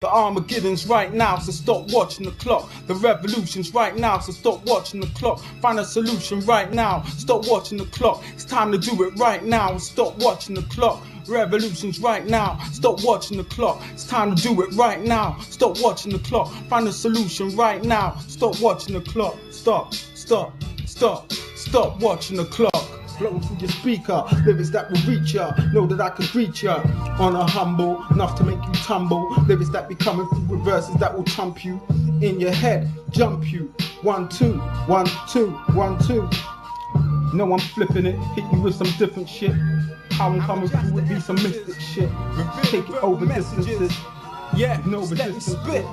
The Armageddon's right now, so stop watching the clock. The revolution's right now, so stop watching the clock. Find a solution right now, stop watching the clock. It's time to do it right now, stop watching the clock. Revolution's right now, stop watching the clock. It's time to do it right now, stop watching the clock. Find a solution right now, stop watching the clock. Stop watching the clock. Blowing through your speaker, lyrics that will reach ya. Know that I can reach ya. On a humble, enough to make you tumble. Lyrics that be coming through with verses that will trump you. In your head, jump you. 1, 2, 1, 2, 1, 2. No, I'm flipping it, hit you with some different shit. How I'm coming through would be some mystic shit. Take it over distances. Yeah, no resistance. Spit.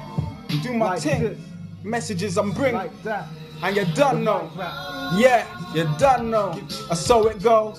Do my like thing. This. Messages I'm bringing. Like that. And you done know. Yeah, you done know. I saw it go.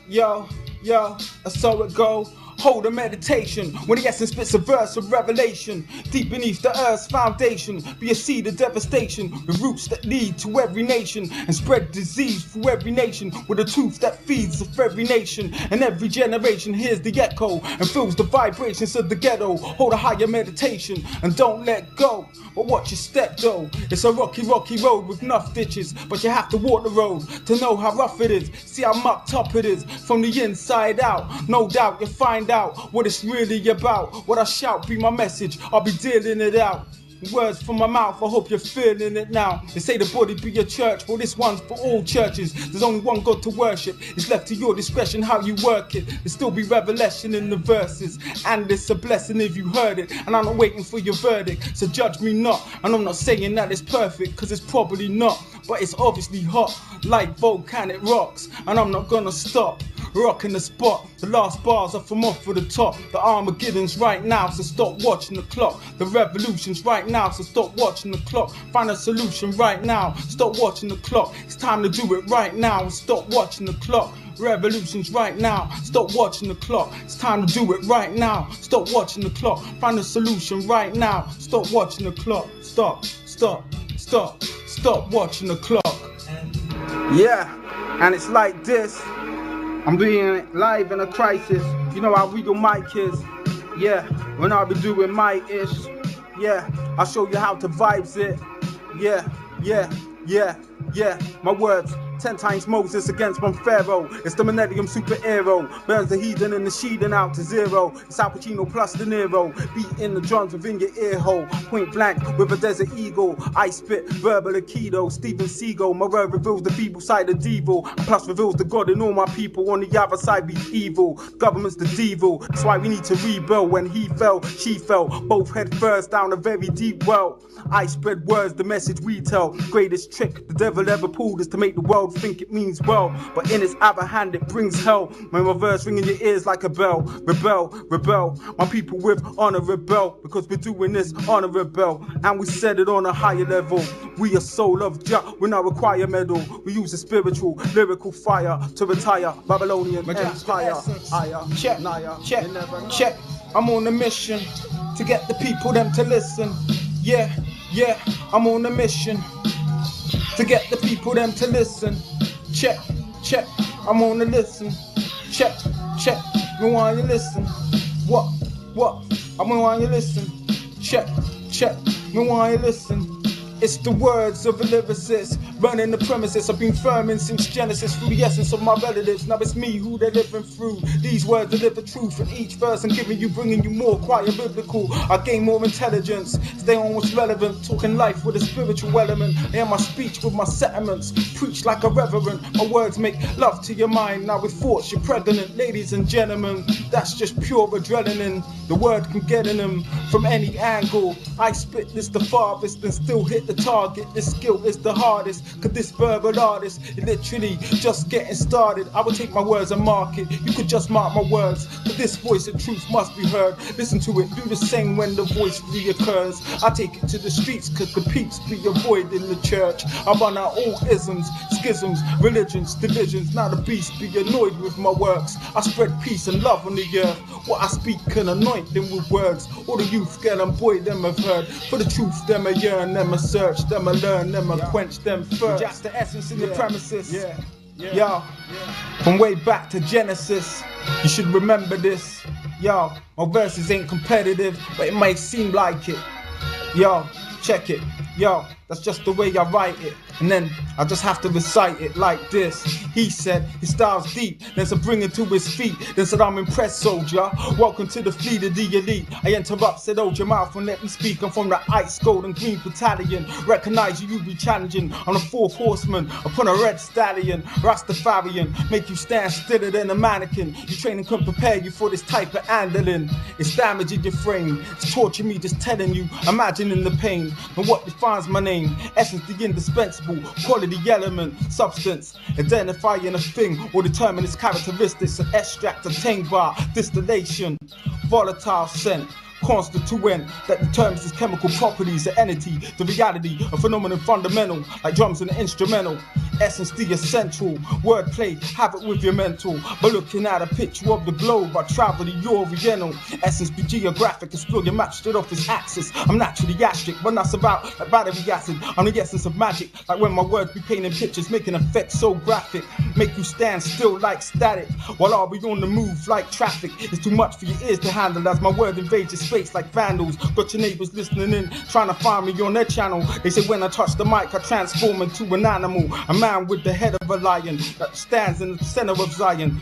Yo, I saw it go. Hold a meditation when the essence spits a verse of revelation. Deep beneath the earth's foundation, be a seed of devastation with roots that lead to every nation and spread disease through every nation with a truth that feeds of every nation. And every generation hears the echo and feels the vibrations of the ghetto. Hold a higher meditation and don't let go. But watch your step though. It's a rocky road with enough ditches, but you have to walk the road to know how rough it is. See how mucked up it is from the inside out. No doubt you'll find out what it's really about. What I shout be my message, I'll be dealing it out. Words from my mouth, I hope you're feeling it now. They say the body be your church, well this one's for all churches. There's only one God to worship, it's left to your discretion how you work it. There'll still be revelation in the verses, and it's a blessing if you heard it. And I'm not waiting for your verdict, so judge me not. And I'm not saying that it's perfect, cause it's probably not. But it's obviously hot, like volcanic rocks. And I'm not gonna stop, rocking the spot. The last bars are from off for the top. The Armageddon's right now, so stop watching the clock. The revolution's right now, so stop watching the clock. Find a solution right now, stop watching the clock. It's time to do it right now, stop watching the clock. Revolution's right now, stop watching the clock. It's time to do it right now, stop watching the clock. Find a solution right now, stop watching the clock. Stop watching the clock. Yeah, and it's like this. I'm doing it live in a crisis. You know how real Mike is. Yeah, when I be doing my ish. Yeah, I'll show you how to vibes it. Yeah, my words 10 times Moses against one Pharaoh. It's the Millennium superhero. Burns the heathen and the sheathen out to zero. It's Al Pacino plus De Niro. Beating the drums within your ear hole. Point blank with a desert eagle. I spit verbal Aikido. Steven Seagal. My word reveals the feeble side of devil. Plus reveals the God in all my people. On the other side be evil. Government's the devil. That's why we need to rebuild. When he fell, she fell. Both head first down a very deep well. I spread words, the message we tell. Greatest trick the devil ever pulled is to make the world think it means well, but in its other hand it brings hell. When my verse ring in your ears like a bell. Rebel, my people with honor rebel, because we're doing this on a rebel, and we set it on a higher level. We are soul of Jah, we not require medal. We use a spiritual, lyrical fire to retire Babylonian empire. Check, I'm on a mission to get the people them to listen. Yeah, I'm on a mission to get the people them to listen. Check, I'm on the listen. Check, me want you listen. What, I want you listen. Check, me want you listen. It's the words of a lyricist, running the premises. I've been firming since Genesis through the essence of my relatives. Now it's me who they're living through. These words deliver truth in each verse I'm giving you, bringing you more quiet biblical. I gain more intelligence, stay on what's relevant, talking life with a spiritual element. I am my speech with my sentiments, preach like a reverend. My words make love to your mind. Now with thoughts you're pregnant, ladies and gentlemen. That's just pure adrenaline. The word can get in them from any angle. I spit this the farthest and still hit the target. This skill is the hardest, cause this verbal artist is literally just getting started. I will take my words and mark it. You could just mark my words, but this voice of truth must be heard. Listen to it, do the same when the voice reoccurs. I take it to the streets cause the peeps be avoiding the church. I run out all isms, schisms, religions, divisions. Now the beast be annoyed with my works. I spread peace and love on the earth. What I speak can anoint them with words. All the youth girl and boy them have heard. For the truth them a yearn, them a search, them a learn, them a quench them first. Just the essence in the premises. Yeah. From way back to Genesis, you should remember this. Yo, my verses ain't competitive, but it may seem like it. Yo, check it. Yo, that's just the way I write it. And then I just have to recite it like this. He said his style's deep, then said bring it to his feet. Then said I'm impressed, soldier. Welcome to the fleet of the elite. I interrupt, said hold your mouth and let me speak. I'm from the ice, gold and green battalion. Recognize you be challenging. I'm the fourth horseman upon a red stallion. Rastafarian, make you stand stiller than a mannequin. Your training can prepare you for this type of handling. It's damaging your frame, it's torturing me just telling you. Imagining the pain and what defines my name. Essence, the indispensable quality element, substance, identifying a thing or determine its characteristics, an extract obtained by distillation, volatile scent, constituent that determines its chemical properties, the entity, the reality, a phenomenon fundamental, like drums in an instrumental. Essence, the essential, wordplay, have it with your mental. By looking at a picture of the globe, I travel the Oriental. Essence be geographic, explore your map straight off its axis. I'm naturally gastric, but that's about like battery acid. I'm the essence of magic, like when my words be painting pictures, making effects so graphic, make you stand still like static, while I'll be on the move like traffic. It's too much for your ears to handle as my word invades your space like vandals. Got your neighbors listening in, trying to find me on their channel. They say when I touch the mic, I transform into an animal, a man with the head of a lion that stands in the center of Zion.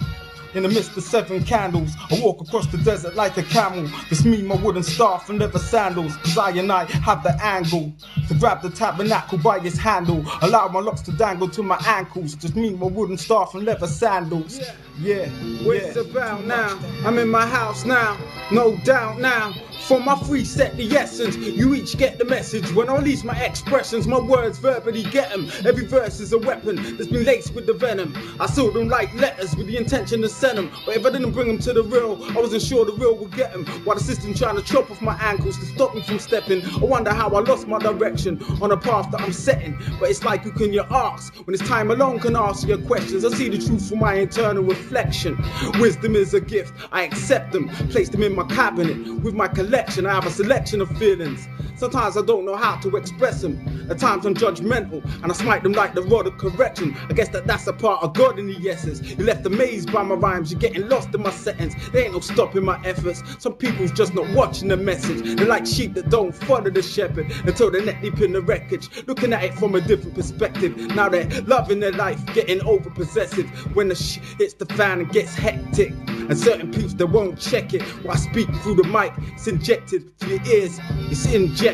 In the midst of 7 candles, I walk across the desert like a camel. This me, my wooden staff and leather sandals. Cause I and I have the angle to grab the tabernacle by its handle. Allow my locks to dangle to my ankles. Just me, my wooden staff and leather sandals. Yeah, what's about now? I'm in my house now, no doubt now. From my free set the essence, you each get the message. When I release my expressions, my words verbally get them. Every verse is a weapon that's been laced with the venom. I sealed them like letters with the intention to send them. But if I didn't bring them to the real, I wasn't sure the real would get them. While the system trying to chop off my ankles to stop me from stepping, I wonder how I lost my direction on a path that I'm setting. But it's like who can you ask? When it's time alone can answer your questions. I see the truth from my internal reflection. Wisdom is a gift, I accept them. Place them in my cabinet with my collection. I have a selection of feelings. Sometimes I don't know how to express them. At times I'm judgmental and I smite them like the rod of correction. I guess that's a part of God in the essence. You're left amazed by my rhymes, you're getting lost in my sentence. There ain't no stopping my efforts. Some people's just not watching the message. They're like sheep that don't follow the shepherd until they're neck deep in the wreckage. Looking at it from a different perspective. Now they're loving their life, getting over possessive. When the shit hits the fan and gets hectic. And certain peeps that won't check it. While I speak through the mic, it's injected to your ears. It's injected.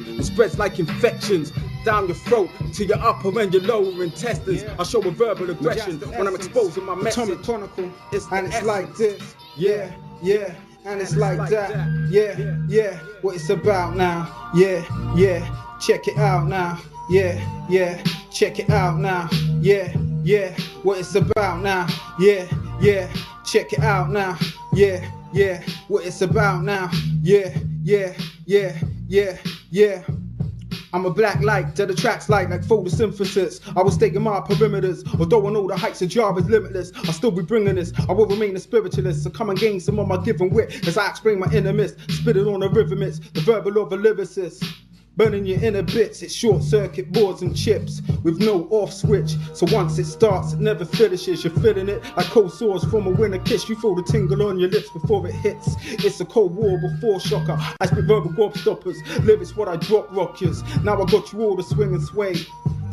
It spreads like infections down your throat to your upper and your lower intestines. I show a verbal aggression when I'm exposing my message. Atomic Chronicle, and it's essence. like this. Yeah, yeah, and it's like that. Yeah, yeah, what it's about now. Yeah, yeah, check it out now. Yeah, yeah, check it out now. Yeah, yeah, what it's about now. Yeah, yeah, check it out now. Yeah, yeah, what it's about now. Yeah, yeah, yeah, yeah, yeah. I'm a black light to the tracks like photosynthesis. I will stay in my perimeters. Although I know the heights of Java is limitless, I'll still be bringing this. I will remain a spiritualist. So come and gain some of my given wit as I explain my inner mist. Spit it on the rhythm, it's the verbal of a lyricist. Burning your inner bits, it's short circuit boards and chips with no off switch. So once it starts, it never finishes. You're feeling it like cold sores from a winter kiss. You feel the tingle on your lips before it hits. It's a cold war before shocker. I spit verbal gobstoppers, lyrics what I drop rockers. Now I got you all to swing and sway.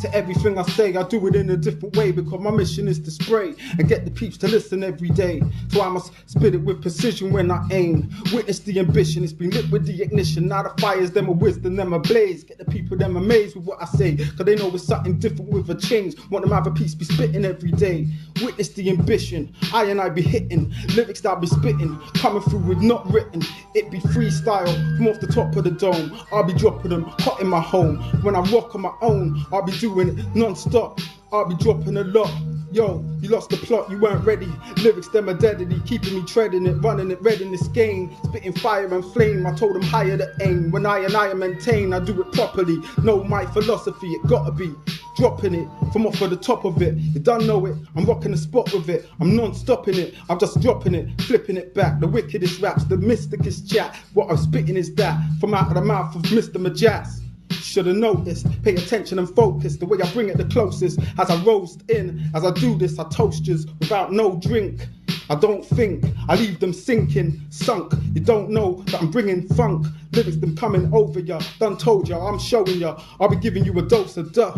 To everything I say, I do it in a different way because my mission is to spray and get the peeps to listen every day. So I must spit it with precision when I aim. Witness the ambition, it's been lit with the ignition. Now the fires, them a wisdom, them a blaze. Get the people, them amazed with what I say, cause they know it's something different with a change. Want them have a piece, be spitting every day. Witness the ambition, I and I be hitting. Lyrics that I be spitting, coming through with not written. It be freestyle from off the top of the dome. I'll be dropping them hot in my home. When I rock on my own, I'll be doing it non-stop. I'll be dropping a lot. Yo, you lost the plot, you weren't ready. Lyrics, them are deadly, keeping me treading it, running it red in this game. Spitting fire and flame, I told them higher the aim. When I maintain, I do it properly. Know my philosophy, it gotta be. Dropping it from off of the top of it. You don't know it, I'm rocking the spot with it. I'm non-stopping it, I'm just dropping it, flipping it back. The wickedest raps, the mysticest chat. What I'm spitting is that from out of the mouth of Mr. Majas. Should've noticed, pay attention and focus. The way I bring it the closest. As I roast in, as I do this, I toast yous without no drink. I don't think, I leave them sinking, sunk. You don't know that I'm bringing funk. Lyrics them coming over ya, done told ya, I'm showing ya. I'll be giving you a dose of duh.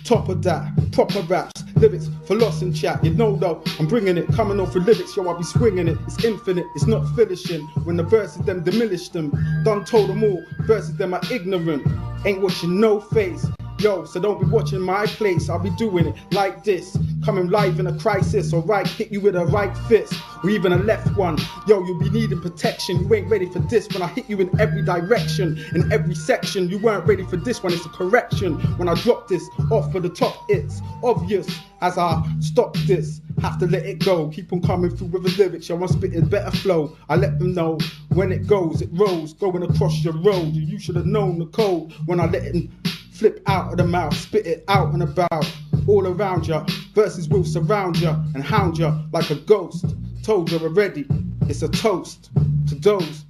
Top of that, proper raps, lyrics for loss and chat. You know though, I'm bringing it, coming off with lyrics, yo, I'll be swinging it. It's infinite, it's not finishing. When the verses them diminish them, done told them all, verses them are ignorant. Ain't watching no face, yo, so don't be watching my place. I'll be doing it like this, coming live in a crisis, alright, hit you with a right fist, or even a left one. Yo, you'll be needing protection, you ain't ready for this. When I hit you in every direction, in every section, you weren't ready for this one, it's a correction. When I drop this off for the top, it's obvious as I stop this. Have to let it go, keep on coming through with the lyrics, yo, I'm spitting better flow. I let them know when it goes, it rolls, going across your road. You should have known the code when I let it flip out of the mouth, spit it out and about, all around ya. Verses will surround ya and hound ya like a ghost. Told ya already, it's a toast to those,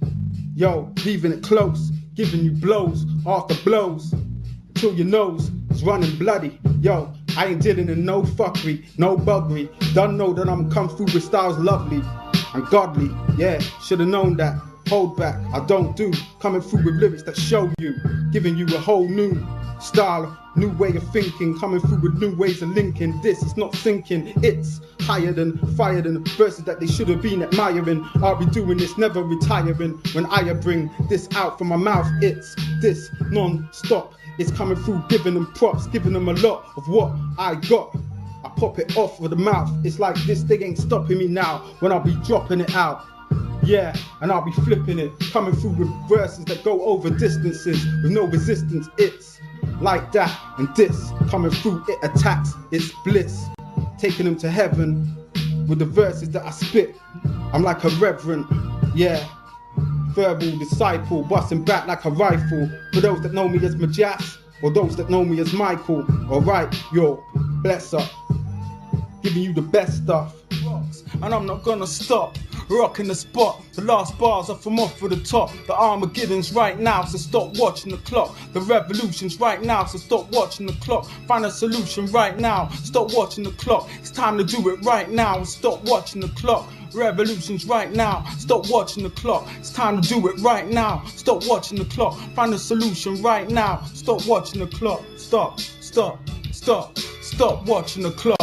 yo, leaving it close, giving you blows after blows, till your nose is running bloody. Yo, I ain't dealing in no fuckery, no buggery. Don't know that I'm come through with styles lovely and godly. Yeah, should've known that. Hold back, I don't do. Coming through with lyrics that show you, giving you a whole new style, new way of thinking. Coming through with new ways of linking. This is not thinking, it's higher than, fire than verses that they should have been admiring. I'll be doing this, never retiring. When I bring this out from my mouth, it's this non-stop. It's coming through, giving them props, giving them a lot of what I got. I pop it off with the mouth. It's like this, they ain't stopping me now when I'll be dropping it out. Yeah, and I'll be flipping it, coming through with verses that go over distances with no resistance. It's like that, and this coming through, it attacks, it's bliss, taking them to heaven with the verses that I spit. I'm like a reverend, yeah, verbal disciple, busting back like a rifle. For those that know me as Majas, or those that know me as Michael. Alright, yo, bless up, giving you the best stuff, and I'm not gonna stop. Rocking the spot, the last bars are from off for the top. The Armageddon's right now, so stop watching the clock. The revolution's right now, so stop watching the clock. Find a solution right now, stop watching the clock. It's time to do it right now, stop watching the clock. Revolution's right now, stop watching the clock. It's time to do it right now, stop watching the clock. Find a solution right now, stop watching the clock. Stop watching the clock.